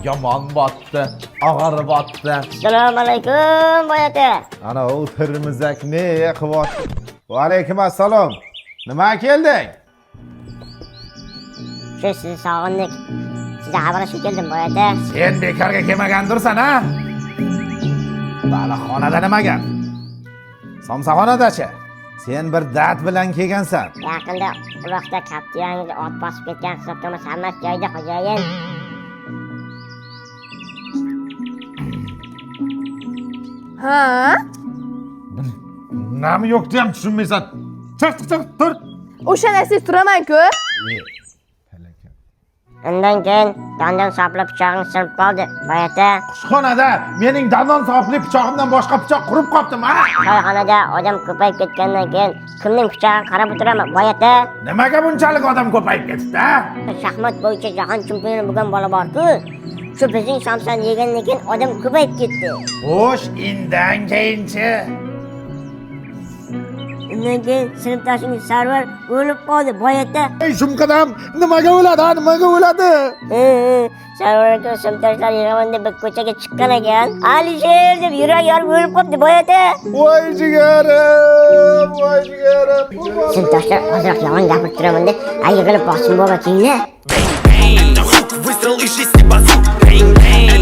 yomon botdi, og'ir botdi. Assalomu alaykum boyati. Ana u Termizak ne qilyapti? Va alaykum assalom. Nima kelding? Shu sizni sog'indik. Sizga xabarlashib keldim boyati. Sen bekorga kelmagandursan, ha? Balaxonada nima gap? Somsaxonadachi? Sen bir dard bilan kelgansan. Yaqinda uloqda kaptiyangiz ot bosib ketgan hisobnoma hammasi joyida xo'jayin. Ha? Nami yo'qni ham tushunmaysan. Chiq, tur. O'sha narsa turaman-ku. Undan keyin dandon sopli pichog'im sinib qoldi boyati. Kushxonada mening dandon sopli pichog'imdan boshqa pichoq qurib qoldim, ha? Choyxonada odam ko'payib ketgandan keyin kimning pichog'iga qarab o'tiraman boyati. Nimaga bunchalik odam ko'payib ketdi, ha? Shaxmat bo'yicha jahon chempioni bo'lgan bola bor-ku. Shu bizning somsani yegandan keyin odam ko'payib ketdi. Xo'sh, indan keyinchi. Undan keyin sinfdoshingiz Sarvar o'lib qoldi boyati. Ey shumqadam, nimaga o'ladi, ha? Nimaga o'ladi? Sarvar aka sinfdoshlar yig'aman deb bir ko'chaga chiqqan ekan. Alisher deb yurak yorib o'lib qoldi boyati. Voy jigarim, voy jigarim. Sinfdoshlar ozroq yomon gapirib turaman deb yig'ilib bosim bo'lmatinglar. Выстрел и 6 базук. Bang, bang.